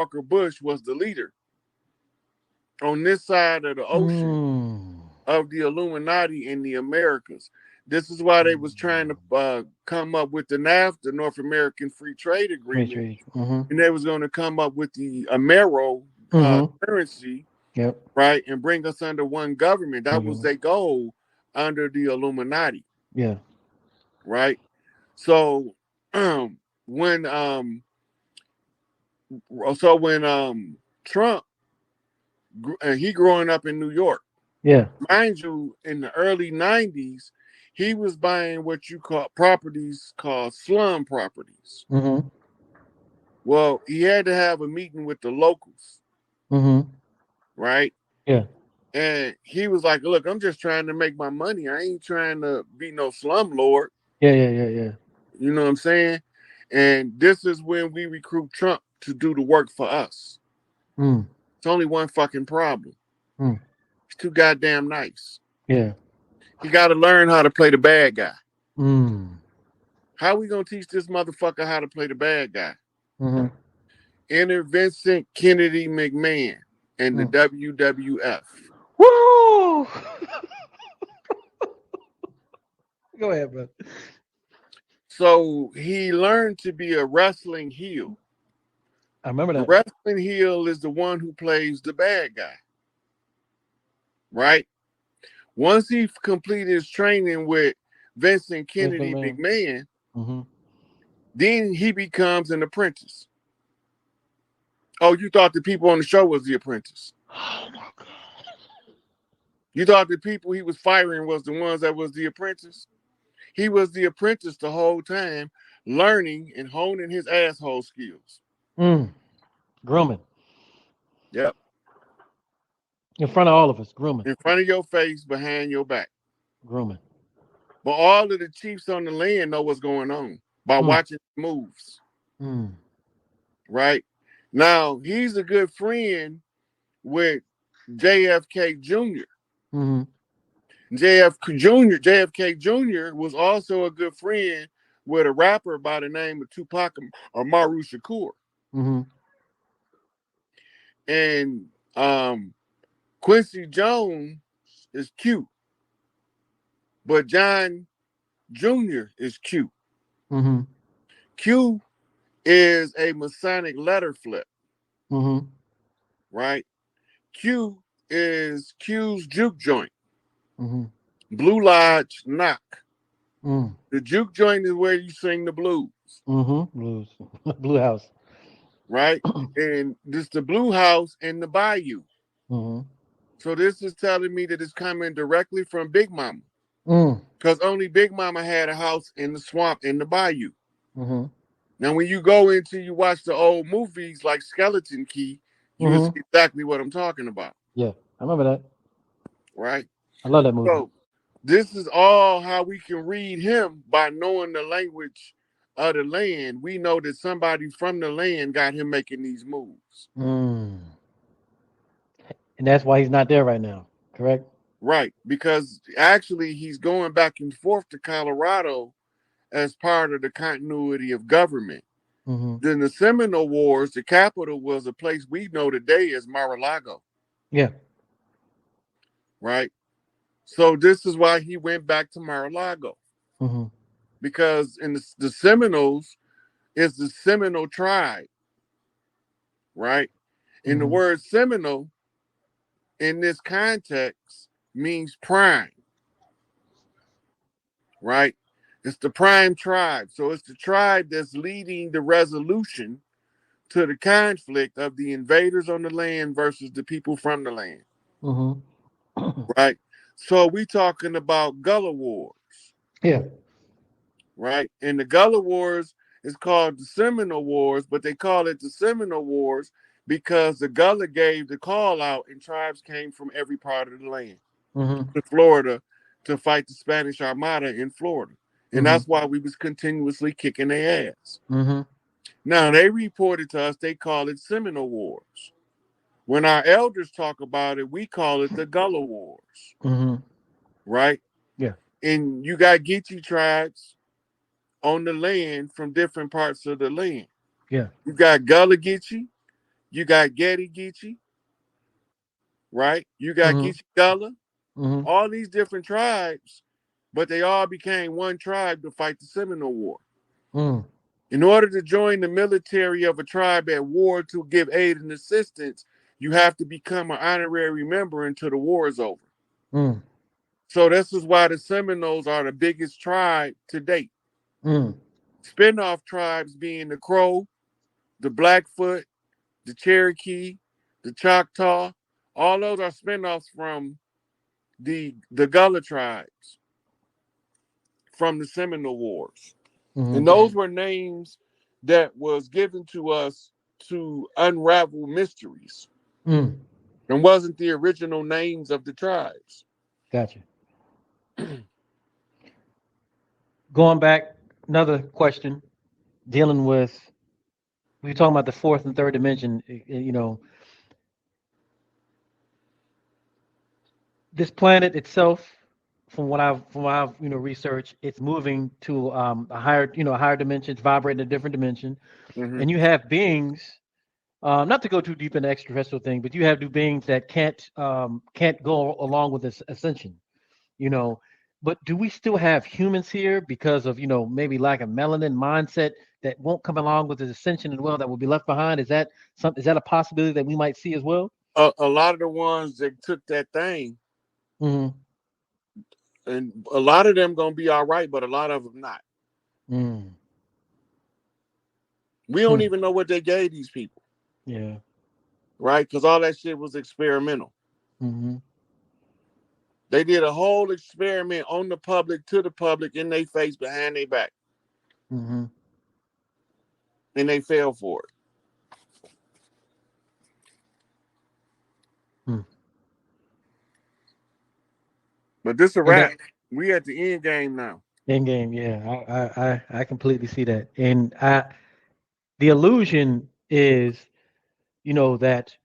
Walker Bush was the leader on this side of the ocean of the Illuminati in the Americas. This is why they was trying to come up with the NAFTA, North American Free Trade Agreement, and they was going to come up with the Amero currency, right, and bring us under one government. That was their goal under the Illuminati. Yeah. Right. So when Trump, he growing up in New York. Yeah. Mind you, in the early 90s, he was buying what you call properties called slum properties. Well, he had to have a meeting with the locals. Right? Yeah. And he was like, look, I'm just trying to make my money. I ain't trying to be no slum lord. Yeah. You know what I'm saying? And this is when we recruit Trump to do the work for us. It's only one fucking problem. He's too goddamn nice. Yeah. He got to learn how to play the bad guy. How we going to teach this motherfucker how to play the bad guy? Enter Vincent Kennedy McMahon and the WWF. Woo! Go ahead, bro. So he learned to be a wrestling heel. I remember that. The wrestling heel is the one who plays the bad guy. Right? Once he completed his training with Vincent Kennedy McMahon, then he becomes an apprentice. Oh, you thought the people on the show was the apprentice? Oh my God. You thought the people he was firing was the ones that was the apprentice? He was the apprentice the whole time, learning and honing his asshole skills. Grooming. Yep. In front of all of us, grooming. In front of your face, behind your back. Grooming. But all of the chiefs on the land know what's going on by watching moves. Right? Now, he's a good friend with JFK Jr. JFK Jr. was also a good friend with a rapper by the name of Tupac Amaru Shakur. And Quincy Jones is cute, but John Jr. is cute. Q is a Masonic letter flip. Right? Q is Q's juke joint. Blue Lodge knock. The juke joint is where you sing the blues. Blues. Blue House. Right? And this the Blue House in the Bayou. So this is telling me that it's coming directly from Big Mama. Because only Big Mama had a house in the swamp in the Bayou. Now, when you go into, you watch the old movies like Skeleton Key, you will see exactly what I'm talking about. Yeah, I remember that. Right? I love that movie. So, this is all how we can read him by knowing the language of the land. We know that somebody from the land got him making these moves. And that's why he's not there right now, correct? Right, because actually he's going back and forth to Colorado as part of the continuity of government. Then the Seminole Wars, the capital was a place we know today as Mar-a-Lago. Yeah. Right? So this is why he went back to Mar-a-Lago. Because in the Seminoles is the Seminole tribe. Right? And the word Seminole in this context means prime. Right? It's the prime tribe. So it's the tribe that's leading the resolution to the conflict of the invaders on the land versus the people from the land. Right? So we talking about Gulla Wars. Yeah. Right? And the Gulla Wars is called the Seminole Wars, but they call it the Seminole Wars because the Gullah gave the call out and tribes came from every part of the land to Florida to fight the Spanish Armada in Florida. And that's why we was continuously kicking their ass. Now, they reported to us, they call it Seminole Wars. When our elders talk about it, we call it the Gulla Wars. Right? Yeah. And you got Geechee tribes on the land from different parts of the land. Yeah. You got Gullah Geechee, You got Getty Geechee, right? You got Geechee Gullah, all these different tribes, but they all became one tribe to fight the Seminole War. In order to join the military of a tribe at war to give aid and assistance, you have to become an honorary member until the war is over. So this is why the Seminoles are the biggest tribe to date. Spinoff tribes being the Crow, the Blackfoot, the Cherokee, the Choctaw, all those are spinoffs from the Gullah tribes from the Seminole Wars. And those were names that was given to us to unravel mysteries. And wasn't the original names of the tribes. Gotcha. Going back, another question dealing with, we were talking about the fourth and third dimension, you know, this planet itself, from what I've researched, it's moving to a higher dimension, it's vibrating a different dimension. And you have beings, not to go too deep into the extraterrestrial thing, but you have beings that can't go along with this ascension, you know. But do we still have humans here because of, you know, maybe lack of melanin mindset that won't come along with the ascension as well, that will be left behind? Is that a possibility that we might see as well? A lot of the ones that took that thing, and a lot of them gonna be all right, but a lot of them not. We don't even know what they gave these people. Yeah. Right? Because all that shit was experimental. They did a whole experiment on the public, to the public, in their face, behind their back. And they fell for it. But this a wrap. We at the end game now. End game, yeah. I completely see that. And the illusion is, you know, that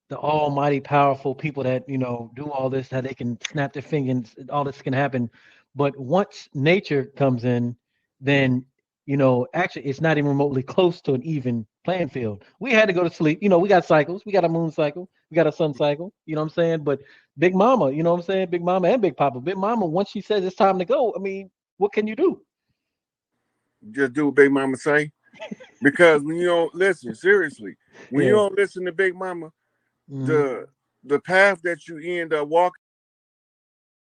the almighty powerful people that, you know, do all this, that they can snap their fingers, all this can happen. But once nature comes in, then, you know, actually it's not even remotely close to an even playing field. We had to go to sleep. You know, we got cycles. We got a moon cycle. We got a sun cycle. You know what I'm saying? But Big Mama, you know what I'm saying? Big Mama and Big Papa. Big Mama, once she says it's time to go, I mean, what can you do? Just do what Big Mama say. Because when you don't listen, seriously, when you don't listen to Big Mama, the path that you end up walking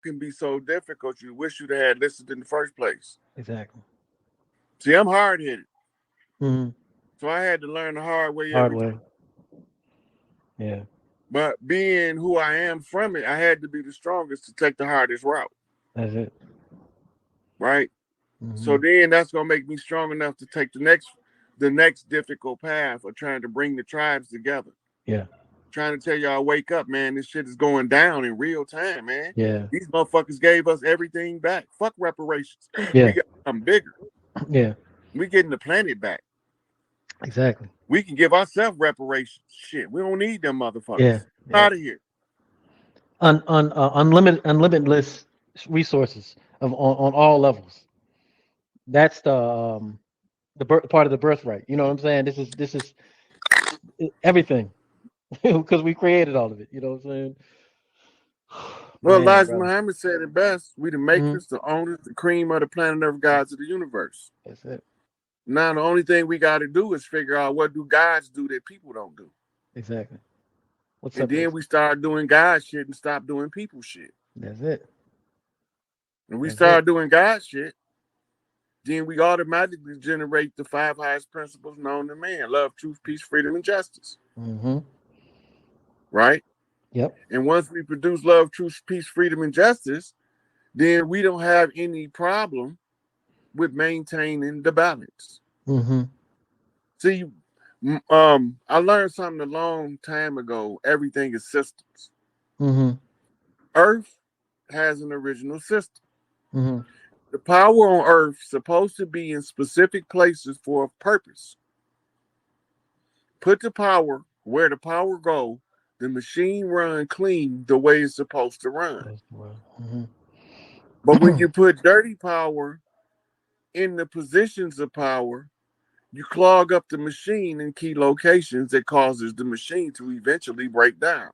can be so difficult. You wish you'd had listened in the first place. Exactly. See, I'm hard-headed. So I had to learn the hard way. Yeah. But being who I am from it, I had to be the strongest to take the hardest route. That's it. Right? So then that's gonna make me strong enough to take the next difficult path of trying to bring the tribes together. Yeah. Trying to tell y'all, wake up, man. This shit is going down in real time, man. Yeah. These motherfuckers gave us everything back. Fuck reparations. Yeah. We got something bigger. Yeah. We getting the planet back. Exactly. We can give ourselves reparations. Shit, we don't need them motherfuckers. Yeah. Out of here. Unlimitless resources on all levels. That's the part of the birthright. You know what I'm saying? This is everything because we created all of it. You know what I'm saying? Well, Elijah Muhammad said it best. We the makers, the owners, the cream of the planet of gods of the universe. That's it. Now the only thing we got to do is figure out what do gods do that people don't do. Exactly. And then we start doing God shit and stop doing people shit. That's it. And we start doing God shit, then we automatically generate the 5 highest principles known to man: love, truth, peace, freedom, and justice. Right? Yep. And once we produce love, truth, peace, freedom, and justice, then we don't have any problem with maintaining the balance. See, I learned something a long time ago. Everything is systems. Earth has an original system. The power on Earth is supposed to be in specific places for a purpose. Put the power where the power go, the machine run clean the way it's supposed to run. But when you put dirty power in the positions of power, you clog up the machine in key locations that causes the machine to eventually break down,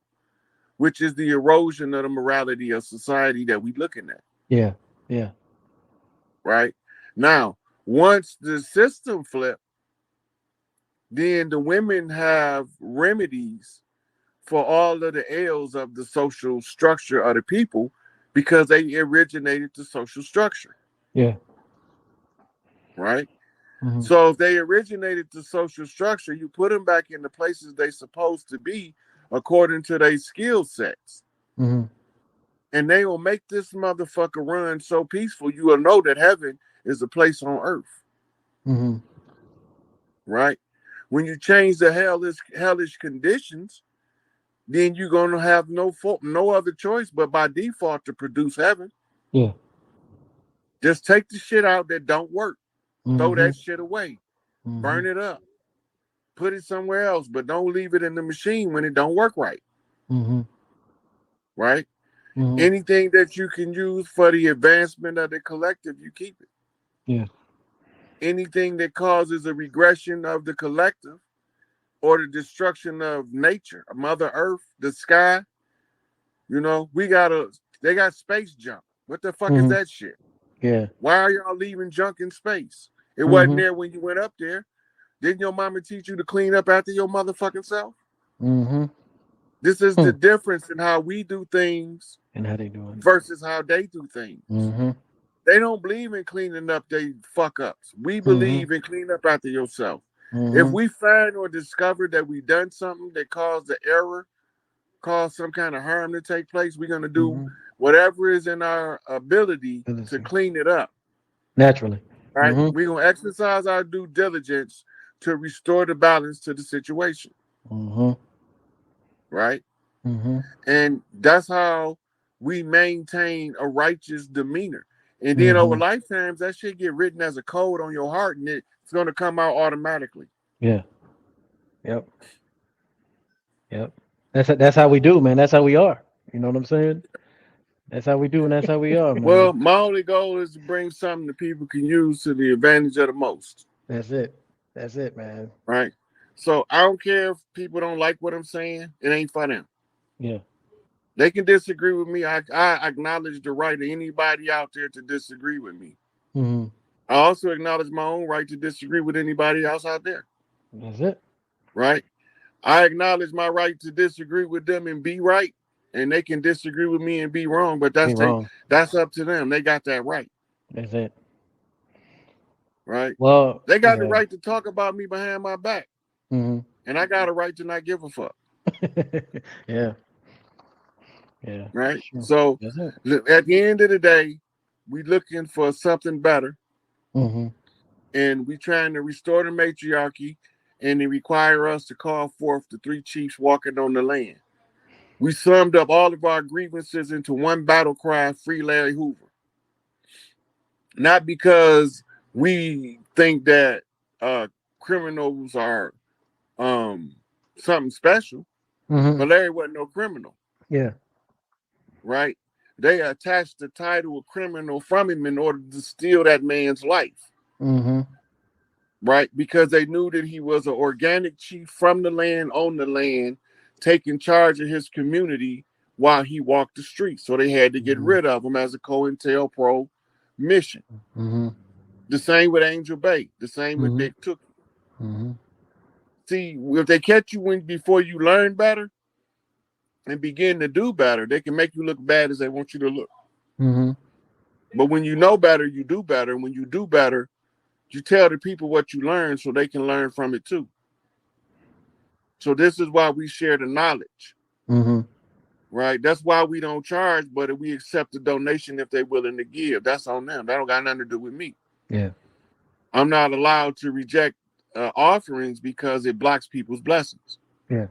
which is the erosion of the morality of society that we're looking at. Yeah. Yeah. Right now, once the system flip, then the women have remedies for all of the ills of the social structure of the people because they originated the social structure. Yeah. Right. Mm-hmm. So if they originated the social structure, you put them back in the places they supposed to be according to their skill sets. Mm-hmm. And they will make this motherfucker run so peaceful, you will know that heaven is a place on earth. Mm-hmm. Right? When you change the hellish conditions, then you're gonna have no other choice but by default to produce heaven. Yeah. Just take the shit out that don't work. Throw Mm-hmm. that shit away. Mm-hmm. Burn it up. Put it somewhere else, but don't leave it in the machine when it don't work right. Mm-hmm. Right? Mm-hmm. Anything that you can use for the advancement of the collective, you keep it. Yeah. Anything that causes a regression of the collective or the destruction of nature, Mother Earth, the sky, they got space junk. What the fuck is Mm-hmm. that shit? Yeah. Why are y'all leaving junk in space? It wasn't Mm-hmm. there when you went up there. Didn't your mama teach you to clean up after your motherfucking self? Mm-hmm. This is Hmm. the difference in how we do things And how they doing? versus how they do things. Mm-hmm. They don't believe in cleaning up they fuck ups. We Mm-hmm. believe in clean up after yourself. If Mm-hmm. we find or discover that we done something that caused the error, caused some kind of harm to take place, we're gonna do Mm-hmm. whatever is in our ability to Ability. clean it up. Naturally. Right? Mm-hmm. We're gonna exercise our due diligence to restore the balance to the situation. Mm-hmm. Right? Mm-hmm. And that's how we maintain a righteous demeanor. And then over Mm-hmm. lifetimes, that shit get written as a code on your heart, and it's going to come out automatically. Yeah. Yep. Yep. That's how we do, man. That's how we are. You know what I'm saying? That's how we do, and that's how we are, man. Well, my only goal is to bring something that people can use to the advantage of the most. That's it. That's it, man. Right? So I don't care if people don't like what I'm saying. It ain't for them. Yeah. They can disagree with me. I acknowledge the right of anybody out there to disagree with me. Mm-hmm. I also acknowledge my own right to disagree with anybody else out there. That's it. Right? I acknowledge my right to disagree with them and be right, and they can disagree with me and be wrong. But Be wrong. that's up to them. They got that right. That's it. Right? Well, They got the yeah. right to talk about me behind my back, Mm-hmm. and I got a right to not give a fuck. Yeah. Yeah. Right? Sure. So That's it. at the end of the day, we looking for something better, Mm-hmm. and we trying to restore the matriarchy, and it require us to call forth the three chiefs walking on the land. We summed up all of our grievances into one battle cry: free Larry Hoover. Not because we think that criminals are um, something special, Mm-hmm. but Larry wasn't no criminal, Yeah. right? They attached the title of criminal from him in order to steal that man's life, Mm-hmm. right? Because they knew that he was an organic chief from the land, on the land, taking charge of his community while he walked the streets. So they had to get Mm-hmm. rid of him as a COINTELPRO mission. Mm-hmm. The same with Angel Bay. The same with Mm-hmm. Dick Took. Mm-hmm. See, if they catch you before you learn better and begin to do better, they can make you look bad as they want you to look. Mm-hmm. But when you know better, you do better. And when you do better, you tell the people what you learn so they can learn from it too. So this is why we share the knowledge, Mm-hmm. right? That's why we don't charge, but if we accept a donation if they're willing to give, that's on them. That don't got nothing to do with me. Yeah. I'm not allowed to reject offerings because it blocks people's blessings. Yeah.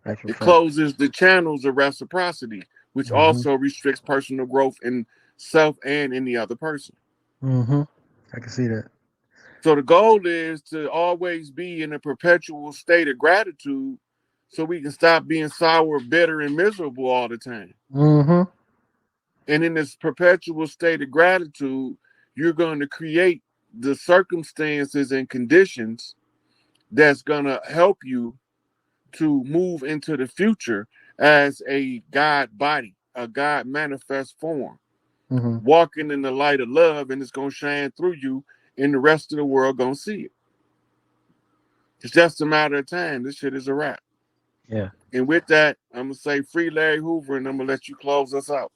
Actual It fact. closes the channels of reciprocity, which Mm-hmm. also restricts personal growth in self and in the other person. Mm-hmm. I can see that. So the goal is to always be in a perpetual state of gratitude so we can stop being sour, bitter, and miserable all the time. Mm-hmm. And in this perpetual state of gratitude, you're going to create the circumstances and conditions that's gonna help you to move into the future as a God body, a God manifest form, Mm-hmm. walking in the light of love, and it's gonna shine through you, and the rest of the world gonna see it. It's just a matter of time. This shit is a wrap. Yeah. And with that, I'm gonna say free Larry Hoover, and I'm gonna let you close us out.